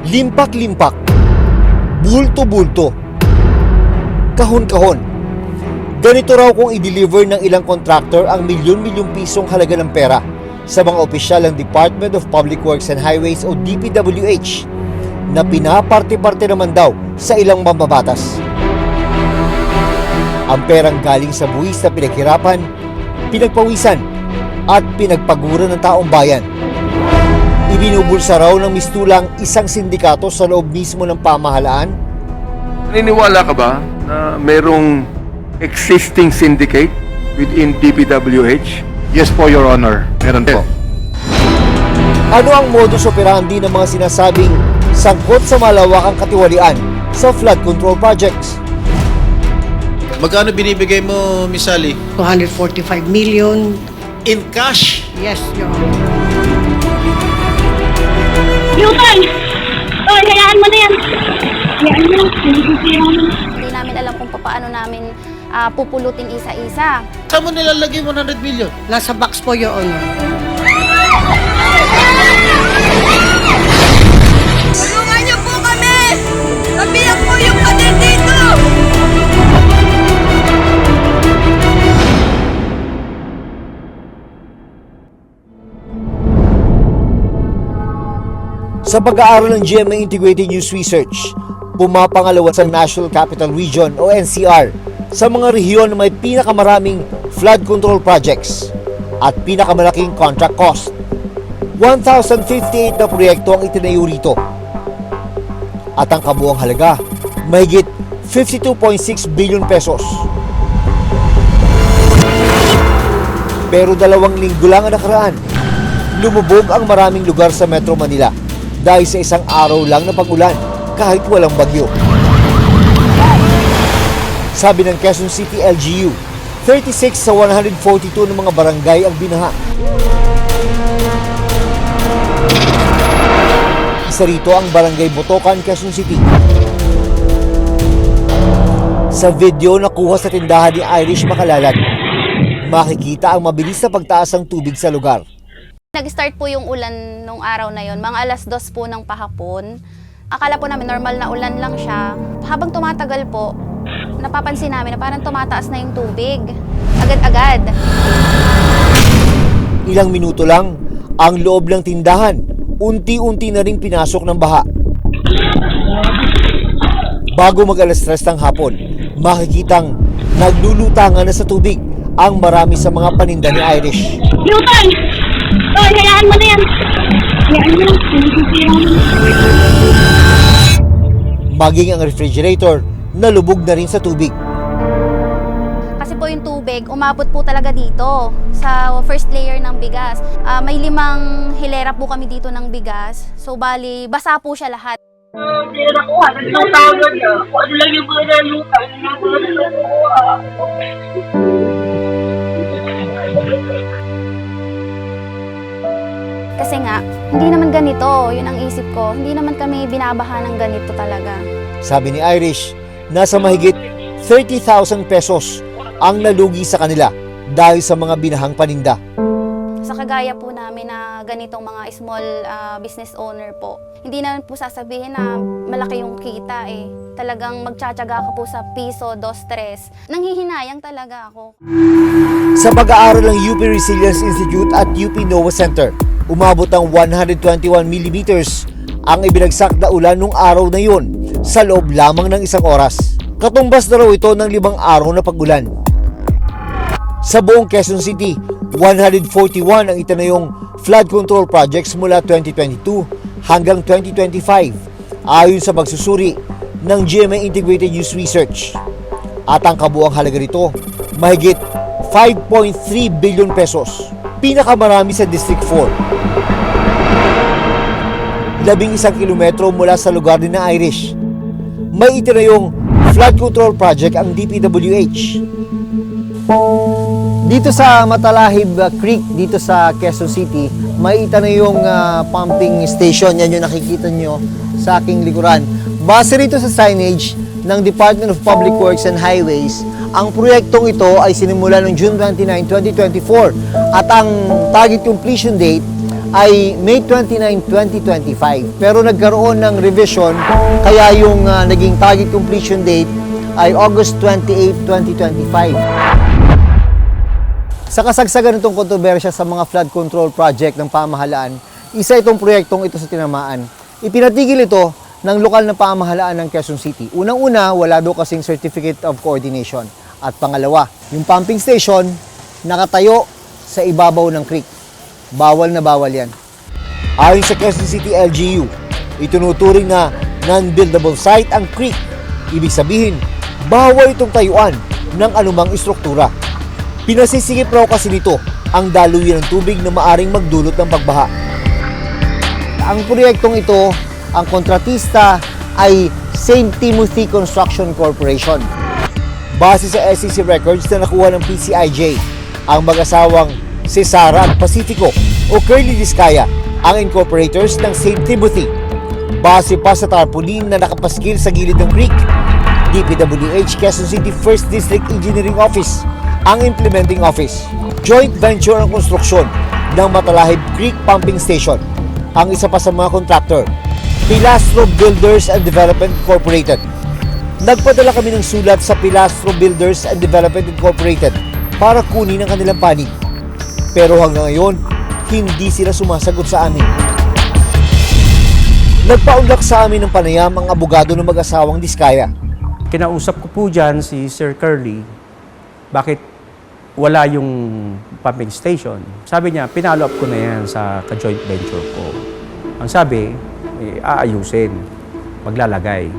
Limpak-limpak, bulto-bulto, kahon-kahon. Ganito raw kung i-deliver ng ilang contractor ang milyon-milyong pisong halaga ng pera sa mga opisyal ng Department of Public Works and Highways o DPWH na pinaparte-parte naman daw sa ilang mambabatas. Ang perang galing sa buwis na pinaghirapan, pinagpawisan at pinagpagura ng taong bayan. Ibinubulsa raw ng mistulang isang sindikato sa loob mismo ng pamahalaan. Naniniwala ka ba na mayroong existing syndicate within DPWH? Yes po, Your Honor. Meron po. Ano ang modus operandi ng mga sinasabing sangkot sa malawakang katiwalian sa flood control projects? Magkano binibigay mo, Miss Sally? 245 million. In cash? Yes, Your Honor. Yutan! Oh, hayaan mo na yan. Hayaan mo. Hindi namin alam kung paano namin pupulutin isa-isa. Saan mo nilalagay 100 million? Nasa box po, Your Honor. Tulungan niyo po kami! Nabiyak po yung pader dito! Sa pag-aaral ng GMA Integrated News Research, pumapangalawa sa National Capital Region o NCR sa mga rehiyon na may pinakamaraming flood control projects at pinakamalaking contract cost. 1,058 na proyekto ang itinayo rito. At ang kabuang halaga, mahigit 52.6 billion pesos. Pero 2 linggo lang ang nakaraan, lumubog ang maraming lugar sa Metro Manila dahil sa isang araw lang na pag-ulan kahit walang bagyo. Sabi ng Quezon City LGU, 36 sa 142 ng mga barangay ang binaha. Isa rito ang Barangay Botocan, Quezon City. Sa video na kuha sa tindahan ni Irish Makalalag, makikita ang mabilis na pagtaas ng tubig sa lugar. Nag-start po yung ulan nung araw na yon, mga 2:00 po ng pahapon. Akala po namin normal na ulan lang siya. Habang tumatagal po, napapansin namin na parang tumataas na yung tubig. Agad-agad. Ilang minuto lang, ang loob ng tindahan, unti-unti na ring pinasok ng baha. Bago mag-alas 3 ng hapon, makikitang naglulutangan na sa tubig ang marami sa mga paninda ni Irish. Yutan! Oh, hayaan mo na yan. Hayaan mo. Maging ang refrigerator, nalubog na rin sa tubig. Kasi po yung tubig, umabot po talaga dito sa first layer ng bigas. May 5 hilera po kami dito ng bigas. So bali, basa po siya lahat. Hindi na nakuha. Nagtatawagan niya. Ano lang yung mga nalutan. Ano lang mga nakuha. Kasi nga, hindi naman ganito. Yun ang isip ko. Hindi naman kami binabaha ng ganito talaga. Sabi ni Irish, nasa mahigit 30,000 pesos ang nalugi sa kanila dahil sa mga binahang paninda. Sa kagaya po namin na ganitong mga small business owner po, hindi naman po sasabihin na malaki yung kita eh. Talagang magtsatsaga ka po sa piso, 2, 3. Nanghihinayang talaga ako. Sa pag-aaral ng UP Resilience Institute at UP NOAA Center, umabot ang 121 millimeters ang ibinagsak na ulan nung araw na yun sa loob lamang ng 1 oras. Katumbas na raw ito ng 5 araw na pag-ulan. Sa buong Quezon City, 141 ang itinayong flood control projects mula 2022 hanggang 2025 ayon sa pagsusuri ng GMA Integrated News Research. At ang kabuang halaga nito, mahigit 5.3 billion pesos, pinakamarami sa District 4. 11 kilometro mula sa lugar ni na Irish, may itinayong flood control project ang DPWH. Dito sa Matalahib Creek, dito sa Quezon City, may itinayong pumping station. Yan yung nakikita nyo sa aking likuran. Base rito sa signage ng Department of Public Works and Highways, ang proyektong ito ay sinimula noong June 29, 2024 at ang target completion date ay May 29, 2025. Pero nagkaroon ng revision kaya yung naging target completion date ay August 28, 2025. Sa kasagsagan nitong kontrobersya sa mga flood control project ng pamahalaan, isa itong proyektong ito sa tinamaan. Ipinatigil ito ng lokal na pamahalaan ng Quezon City. Unang-una, wala daw kasing Certificate of Coordination. At pangalawa, yung pumping station nakatayo sa ibabaw ng creek. Bawal na bawal yan. Ayon sa Quezon City LGU, itinuturing na non-buildable site ang creek. Ibig sabihin, bawal itong tayuan ng anumang istruktura. Pinasisikip raw kasi nito ang daluyan ng tubig na maaring magdulot ng pagbaha. Ang proyektong ito, ang kontratista ay St. Timothy Construction Corporation. Base sa SEC records na nakuha ng PCIJ, ang mag-asawang si Sara at Pacifico o Curly Vizcaya ang incorporators ng St. Timothy. Base pa sa tarpaulin na nakapaskil sa gilid ng creek, DPWH Quezon City 1st District Engineering Office ang implementing office. Joint venture ang konstruksyon ng Matalahib Creek Pumping Station. Ang isa pa sa mga kontraktor, Pilastro Builders and Development Incorporated. Nagpadala kami ng sulat sa Pilastro Builders and Development Incorporated para kunin ang kanilang panig. Pero hanggang ngayon, hindi sila sumasagot sa amin. Nagpaunlak sa amin ng panayam ang abogado ng mag-asawang Vizcaya. Kinausap ko po dyan si Sir Curly, bakit wala yung pumping station. Sabi niya, pinalo up ko na yan sa ka-joint venture ko. Ang sabi, aayusin, maglalagay.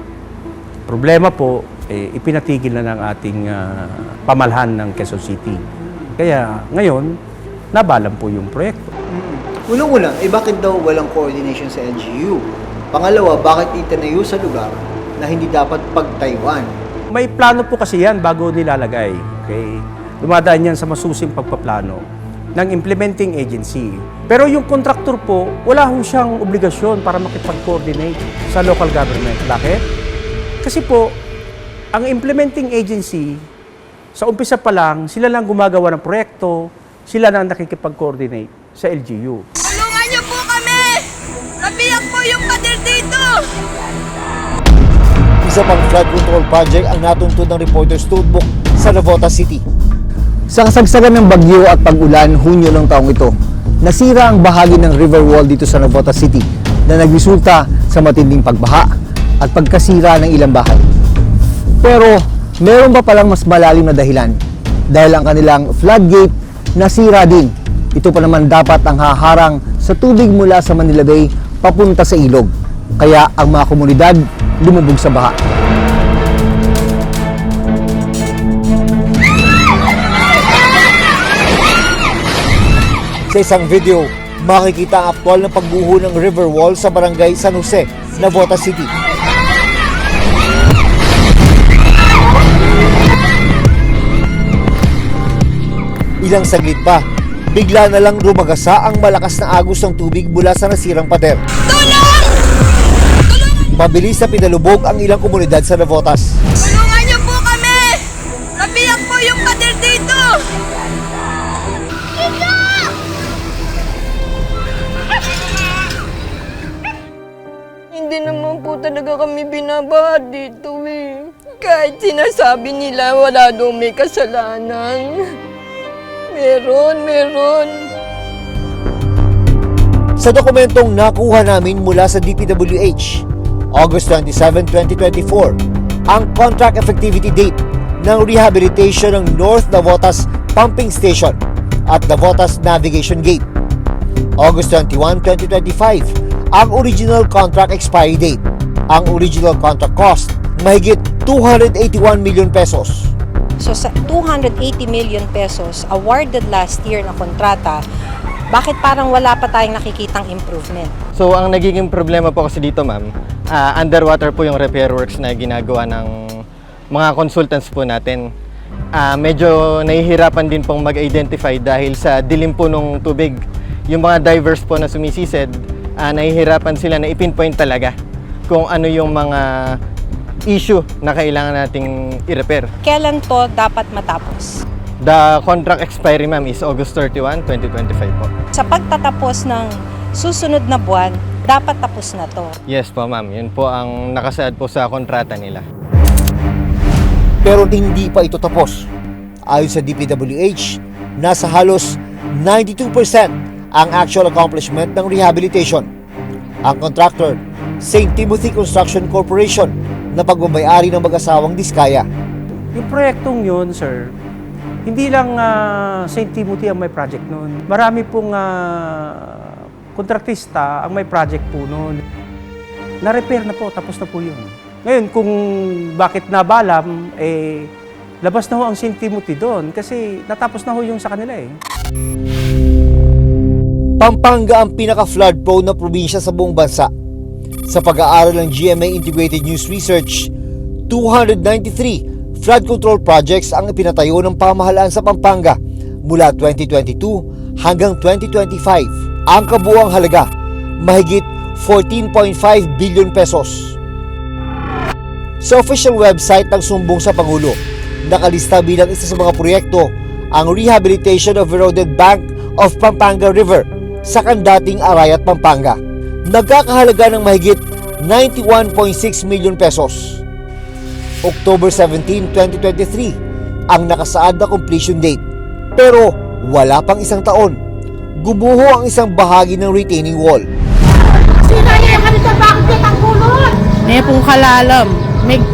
Problema po, ipinatigil na ng ating pamahalaan ng Quezon City. Kaya ngayon, nabalan po yung proyekto. Unang-una, bakit daw walang coordination sa LGU? Pangalawa, bakit itinayo sa lugar na hindi dapat pagtayuan? May plano po kasi yan bago nilalagay. Okay? Dumadaan yan sa masusing pagpaplano ng implementing agency. Pero yung contractor po, wala ho siyang obligasyon para makipag-coordinate sa local government. Bakit? Kasi po, ang implementing agency, sa umpisa pa lang, sila lang gumagawa ng proyekto, sila lang nakikipag-coordinate sa LGU. Tulungan niyo po kami! Nabiyak po yung pader dito! Isa pang flood control project ang natuntun ng Reporters Notebook sa Navotas City. Sa kasagsagan ng bagyo at pag-ulan Hunyo ng taong ito, nasira ang bahagi ng river wall dito sa Navotas City na nagresulta sa matinding pagbaha at pagkasira ng ilang bahay. Pero meron pa palang mas malalim na dahilan dahil ang kanilang floodgate nasira din. Ito pa naman dapat ang haharang sa tubig mula sa Manila Bay papunta sa ilog. Kaya ang mga komunidad lumubog sa baha. Sa isang video, makikita ang aktwal na pagbuho ng river wall sa barangay San Jose, Navotas City. Ilang saglit pa, bigla na lang rumagasa ang malakas na agos ng tubig mula sa nasirang pader. Mabilis na pinalubog ang ilang komunidad sa Navotas. Tulungan niyo po kami! Nabiyak po yung pader dito! Hindi naman po talaga kami binabaha dito eh. Kahit sinasabi nila wala daw may kasalanan. Meron. Sa dokumentong nakuha namin mula sa DPWH, August 27, 2024, ang contract effectivity date ng rehabilitation ng North Navotas Pumping Station at Navotas Navigation Gate. August 21, 2025, ang original contract expiry date. Ang original contract cost, mahigit 281 million pesos. So sa 280 million pesos awarded last year na kontrata, bakit parang wala pa tayong nakikitang improvement? So ang nagiging problema po kasi dito ma'am, underwater po yung repair works na ginagawa ng mga consultants po natin. Medyo nahihirapan din pong mag-identify dahil sa dilim po ng tubig. Yung mga divers po na sumisisid, nahihirapan sila na ipinpoint talaga kung ano yung mga issue na kailangan nating i-repair. Kailan to dapat matapos? The contract expiry ma'am is August 31, 2025 po. Sa pagtatapos ng susunod na buwan, dapat tapos na to. Yes po ma'am, yun po ang nakasaad po sa kontrata nila. Pero hindi pa ito tapos. Ayon sa DPWH, nasa halos 92% ang actual accomplishment ng rehabilitation. Ang contractor, St. Timothy Construction Corporation, na pagbabayari ng mag-asawang Diskaya. Yung proyektong yun, sir, hindi lang St. Timothy ang may project noon. Marami pong kontratista ang may project po noon. Na-repair na po, tapos na po yun. Ngayon, kung bakit nabalam, labas na ho ang St. Timothy doon kasi natapos na ho yung sa kanila eh. Pampanga ang pinaka-flood prone na probinsya sa buong bansa. Sa pag-aaral ng GMA Integrated News Research, 293 flood control projects ang ipinatayo ng pamahalaan sa Pampanga mula 2022 hanggang 2025. Ang kabuuang halaga, mahigit 14.5 billion pesos. Sa official website ng Sumbong sa Pangulo, nakalista bilang isa sa mga proyekto ang rehabilitation of eroded bank of Pampanga River sa kandating Arayat, Pampanga. Nagkakahalaga ng mahigit 91.6 million pesos. October 17, 2023 ang nakasaad na completion date. Pero wala pang isang taon, gumuho ang isang bahagi ng retaining wall. Ne pong kalalam,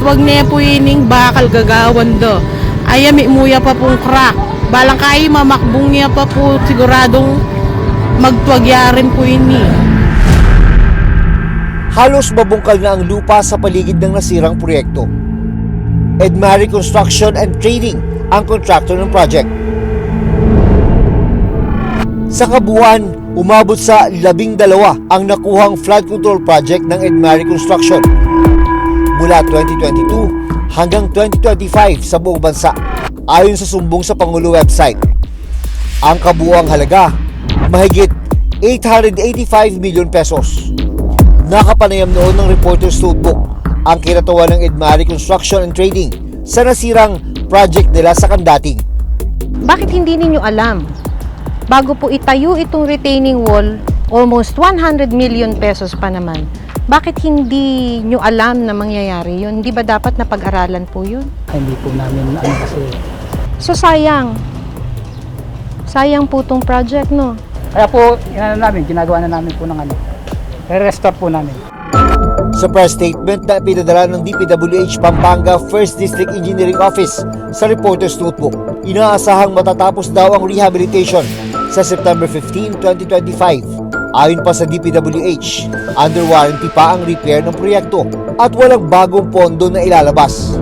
wag ne po ining bakal gagawan do. Ay may muya pa pong crack. Balang kayo mamakbong niya pa po siguradong magtuwagyarin po ini. Halos mabungkal na ang lupa sa paligid ng nasirang proyekto. Edmari Construction and Trading ang contractor ng project. Sa kabuuan, umabot sa 12 ang nakuhang flood control project ng Edmari Construction mula 2022 hanggang 2025 sa buong bansa, ayon sa Sumbong sa Pangulo website. Ang kabuuang halaga, mahigit 885 million pesos. Nakapanayam noon ng Reporter's Notebook ang kinatawan ng Edmari Construction and Trading sa nasirang project nila sa Kandating. Bakit hindi ninyo alam? Bago po itayo itong retaining wall, almost 100 million pesos pa naman. Bakit hindi nyo alam na mangyayari yun? Hindi ba dapat na pag-aralan po yun? Hindi po namin kasi. So sayang. Sayang po itong project, no? Kaya po, ginagawa na namin po ng re-restore po namin. Sa press statement na pinadala ng DPWH Pampanga 1st District Engineering Office sa Reporter's Notebook, inaasahang matatapos daw ang rehabilitation sa September 15, 2025. Ayon pa sa DPWH, under warranty pa ang repair ng proyekto at walang bagong pondo na ilalabas.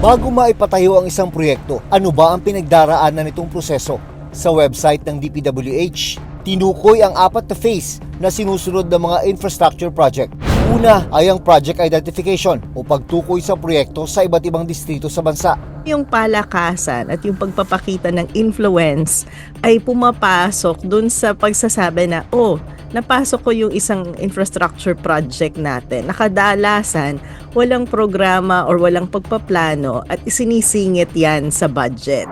Bago maipatayo ang isang proyekto, ano ba ang pinagdaraanan nitong proseso? Sa website ng DPWH, tinukoy ang 4 na phase na sinusunod ng mga infrastructure project. Una ay ang project identification o pagtukoy sa proyekto sa iba't ibang distrito sa bansa. Yung palakasan at yung pagpapakita ng influence ay pumapasok dun sa pagsasabi na, napasok ko yung isang infrastructure project natin. Nakadalasan, walang programa or walang pagpaplano at isinisingit yan sa budget.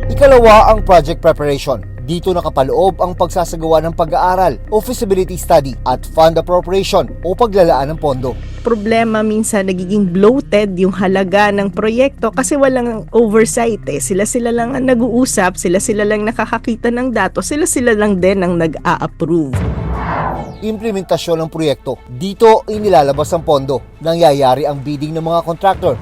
Ikalawa ang project preparation. Dito nakapaloob ang pagsasagawa ng pag-aaral o feasibility study at fund appropriation o paglalaan ng pondo. Problema minsan nagiging bloated yung halaga ng proyekto kasi walang oversight Sila lang ang nag-uusap, sila lang nakakakita ng datos, sila lang din ang nag-a-approve. Implementasyon ng proyekto. Dito inilalabas ang pondo. Nangyayari ang bidding ng mga contractor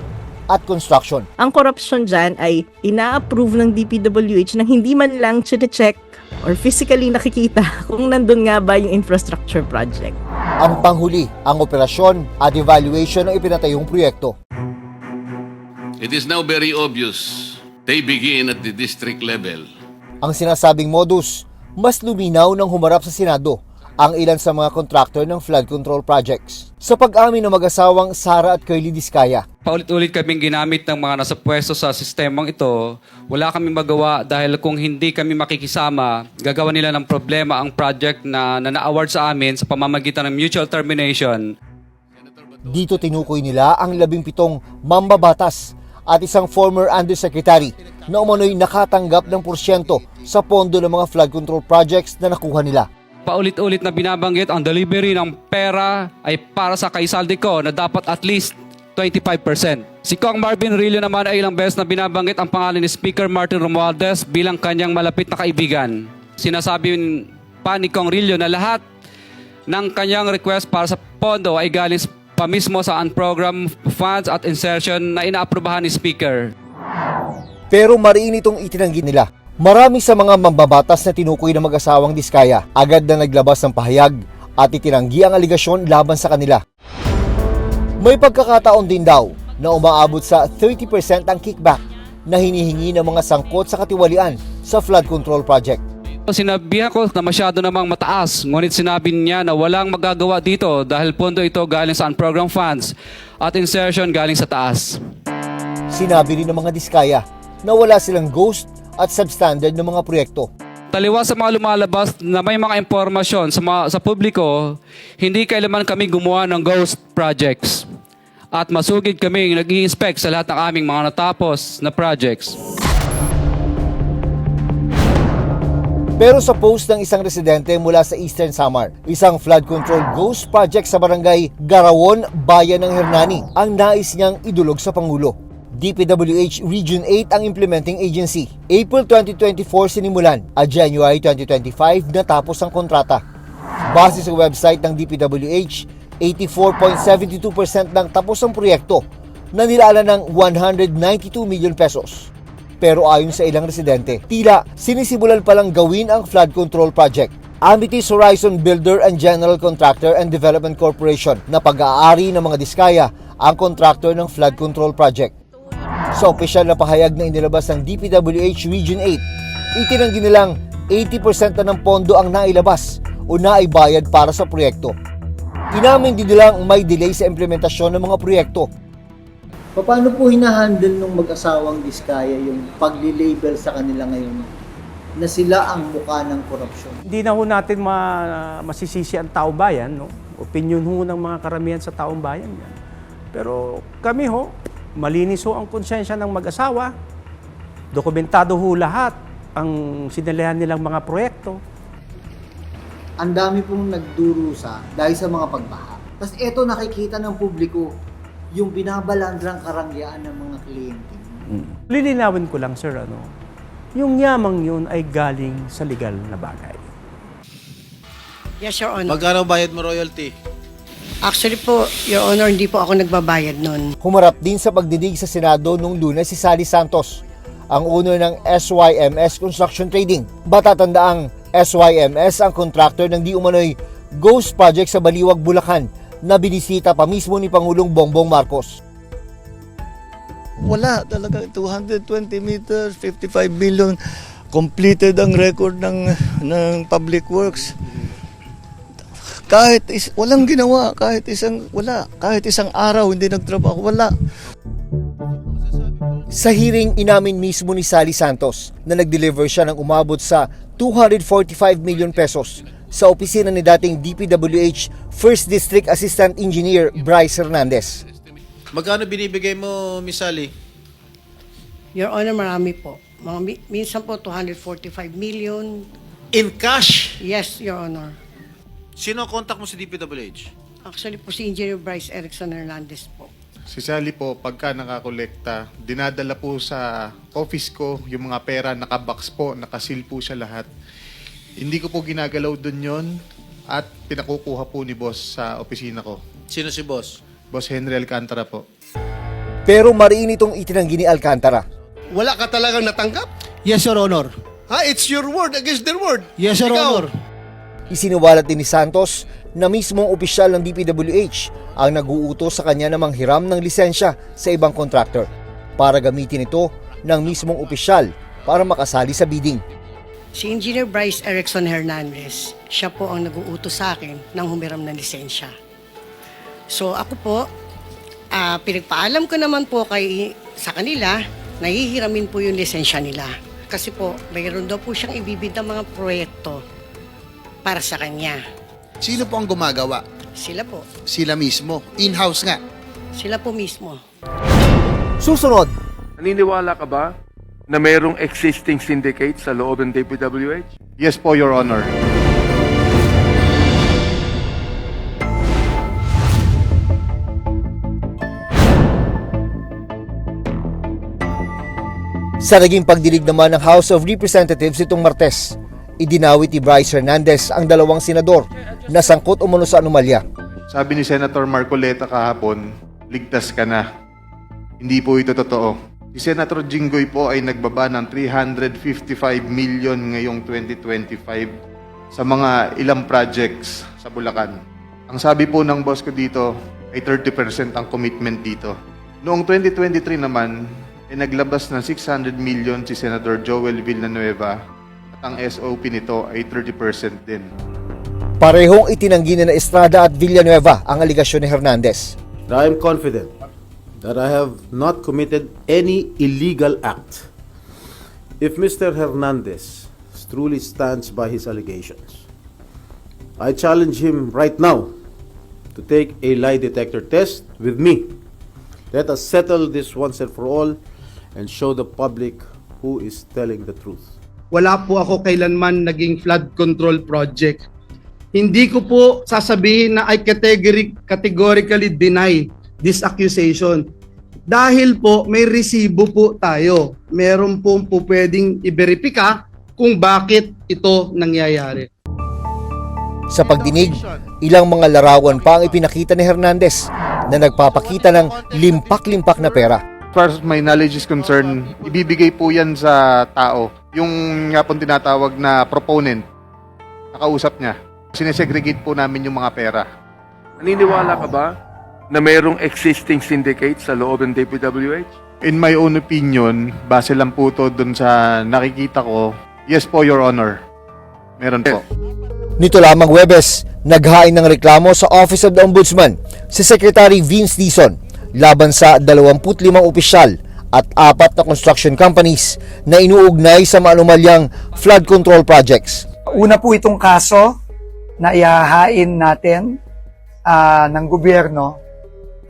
at construction. Ang korupsyon dyan ay ina-approve ng DPWH na hindi man lang check or physically nakikita kung nandun nga ba yung infrastructure project. Ang panghuli, ang operasyon at evaluation ng ipinatayong proyekto. It is now very obvious they begin at the district level. Ang sinasabing modus, mas luminaw nang humarap sa Senado ang ilan sa mga kontraktor ng flood control projects. Sa pag-amin ng mag-asawang Sara at Curly Diskaya, paulit-ulit kaming ginamit ng mga nasa pwesto sa sistemang ito. Wala kaming magawa dahil kung hindi kami makikisama, gagawa nila ng problema ang project na na-award sa amin sa pamamagitan ng mutual termination. Dito tinukoy nila ang 17 mambabatas at isang former undersecretary na umano'y nakatanggap ng porsyento sa pondo ng mga flood control projects na nakuha nila. Paulit-ulit na binabanggit ang delivery ng pera ay para sa kaisaldi ko na dapat at least 25%. Si Kong Marvin Rillo naman ay ilang beses na binabanggit ang pangalan ni Speaker Martin Romualdez bilang kanyang malapit na kaibigan. Sinasabi pa ni Kong Rillo na lahat ng kanyang request para sa pondo ay galing pa mismo sa unprogrammed funds at insertion na inaaprubahan ni Speaker. Pero mariin itong itinanggi nila. Marami sa mga mambabatas na tinukoy ng mag-asawang Diskaya agad na naglabas ng pahayag at itinanggi ang aligasyon laban sa kanila. May pagkakataon din daw na umaabot sa 30% ang kickback na hinihingi ng mga sangkot sa katiwalian sa flood control project. Sinabihan ko na masyado namang mataas, ngunit sinabi niya na walang magagawa dito dahil pondo ito galing sa unprogrammed funds at insertion galing sa taas. Sinabi rin ng mga Diskaya na wala silang ghost at substandard ng mga proyekto. Taliwas sa mga lumalabas na may mga impormasyon sa publiko, hindi kailanman kami gumawa ng ghost projects. At masugid kami nag-i-inspect sa lahat ng aming mga natapos na projects. Pero sa post ng isang residente mula sa Eastern Samar, isang flood control ghost project sa barangay Garawon, Bayan ng Hernani, ang nais niyang idulog sa Pangulo. DPWH Region 8 ang implementing agency. April 2024 sinimulan at January 2025 natapos ang kontrata. Base sa website ng DPWH, 84.72% ng tapos ang proyekto na nilaala ng 192 million pesos. Pero ayon sa ilang residente, tila sinisimulan palang gawin ang flood control project. Amitis Horizon Builder and General Contractor and Development Corporation na pag-aari ng mga Diskaya ang contractor ng flood control project. Sa opisyal na pahayag na inilabas ng DPWH Region 8, itinanggi nilang 80% na ng pondo ang nailabas o naibayad para sa proyekto. Inamin din nilang may delay sa implementasyon ng mga proyekto. Paano po hinahandle ng mag-asawang Diskaya yung pagli-label sa kanila ngayon na sila ang mukha ng korupsyon? Hindi na ho natin masisisi ang taong bayan, no? Opinion ho ng mga karamihan sa taong bayan yan. Pero kami ho, malinis ho ang konsensya ng mag-asawa. Dokumentado ho lahat ang sinalihan nilang mga proyekto. Ang dami pong nagdurusa dahil sa mga pagbaha. Tapos eto nakikita ng publiko yung binabalandrang karangyaan ng mga kliyente. Lilinawin ko lang, sir, yung yamang yun ay galing sa legal na bagay. Yes, Your Honor. Magkano bayad mo royalty? Actually po, Your Honor, hindi po ako nagbabayad nun. Humarap din sa pagdidig sa Senado noong Lunes si Sally Santos, ang owner ng SYMS Construction Trading. Batatandaang SYMS ang contractor ng di umano'y ghost project sa Baliwag, Bulacan na binisita pa mismo ni Pangulong Bongbong Marcos. Wala talaga, 220 meters, 55 million completed ang record ng Public Works. Walang ginawa, kahit isang araw hindi nagtrabaho, wala. Sa hearing, inamin mismo ni Sally Santos na nag-deliver siya ng umabot sa 245 million pesos sa opisina ni dating DPWH First District Assistant Engineer Bryce Hernandez. Magkano binibigay mo, Miss Sally? Your Honor, marami po. Minsan po 245 million. In cash? Yes, Your Honor. Sino ang contact mo sa DPWH? Actually po si Engineer Bryce Erickson Hernandez po. Si Sally po, pagka nakakolekta, dinadala po sa office ko yung mga pera, nakabox po, nakasil po siya lahat. Hindi ko po ginagalaw dun yon at pinakukuha po ni boss sa opisina ko. Sino si boss? Boss Henry Alcantara po. Pero mariin itong itinanggi ni Alcantara. Wala ka talagang natanggap? Yes, Your Honor. It's your word against their word. Yes, Your Honor. Isiniwalat din ni Santos na mismong opisyal ng DPWH ang nag-uutos sa kanya na manghiram ng lisensya sa ibang contractor para gamitin ito ng mismong opisyal para makasali sa bidding. Si Engineer Bryce Erickson Hernandez, siya po ang nag-uutos sa akin ng humiram ng lisensya. So ako po, pinagpaalam ko naman po sa kanila, nahihiramin po yung lisensya nila. Kasi po, mayroon daw po siyang ibibid ng mga proyekto para sa kanya. Sino po ang gumagawa? Sila po. Sila mismo. In-house nga. Sila po mismo. Susunod, Naniniwala ka ba na mayroong existing syndicate sa loob ng DPWH? Yes po, Your Honor. Sa naging pagdinig naman ng House of Representatives itong Martes, idinawit ni Bryce Hernandez ang dalawang senador na sangkot umano sa anomalya. Sabi ni Senator Marcoleta kahapon, ligtas ka na. Hindi po ito totoo. Si Senator Jinggoy po ay nagbaba ng 355 million ngayong 2025 sa mga ilang projects sa Bulacan. Ang sabi po ng boss ko dito ay 30% ang commitment dito. Noong 2023 naman, ay naglabas ng 600 million si Senator Joel Villanueva at ang SOP nito ay 30% din. Parehong itinanggi ni Estrada at Villanueva ang aligasyon ni Hernandez. I am confident that I have not committed any illegal act. If Mr. Hernandez truly stands by his allegations, I challenge him right now to take a lie detector test with me. Let us settle this once and for all and show the public who is telling the truth. Wala po ako kailanman naging flood control project. Hindi ko po sasabihin na I categorically deny this accusation. Dahil po may resibo po tayo. Meron po pwedeng i-verifika kung bakit ito nangyayari. Sa pagdinig, ilang mga larawan pa ang ipinakita ni Hernandez na nagpapakita ng limpak-limpak na pera. As far as my knowledge is concerned, ibibigay po yan sa tao. Yung nga pong tinatawag na proponent, nakausap niya. Sinesegregate po namin yung mga pera. Naniniwala ka ba na mayroong existing syndicate sa loob ng DPWH? In my own opinion, base lang po to dun sa nakikita ko, yes po, Your Honor. Meron po. Nito lamang Huwebes, naghain ng reklamo sa Office of the Ombudsman si Secretary Vince Dizon laban sa 25 opisyal at 4 na construction companies na inuugnay sa maanumalyang flood control projects. Una po itong kaso na ihahain natin ng gobyerno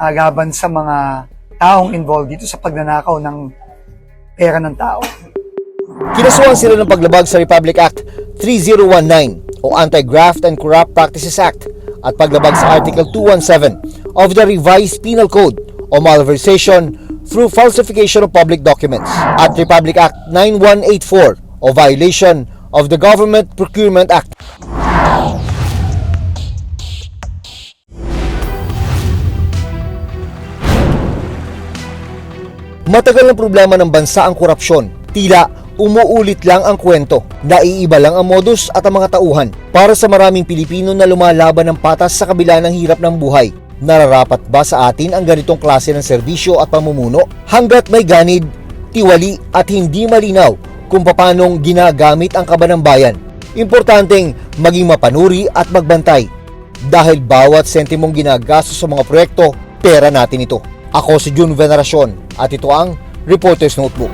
laban sa mga taong involved dito sa pagnanakaw ng pera ng tao. Kinasuhan sila ng paglabag sa Republic Act 3019 o Anti-Graft and Corrupt Practices Act at paglabag sa Article 217 of the Revised Penal Code o malversation through falsification of public documents at Republic Act 9184 o violation of the Government Procurement Act. Matagal ng problema ng bansa ang korupsyon. Tila umuulit lang ang kwento. Naiiba lang ang modus at ang mga tauhan. Para sa maraming Pilipino na lumalaban ng patas sa kabila ng hirap ng buhay, nararapat ba sa atin ang ganitong klase ng serbisyo at pamumuno? Hanggat may ganid, tiwali at hindi malinaw kung paanong ginagamit ang kaba ng bayan, importanteng maging mapanuri at magbantay. Dahil bawat sentimong ginagastos sa mga proyekto, pera natin ito. Ako si Jun Veneracion at ito ang Reporter's Notebook.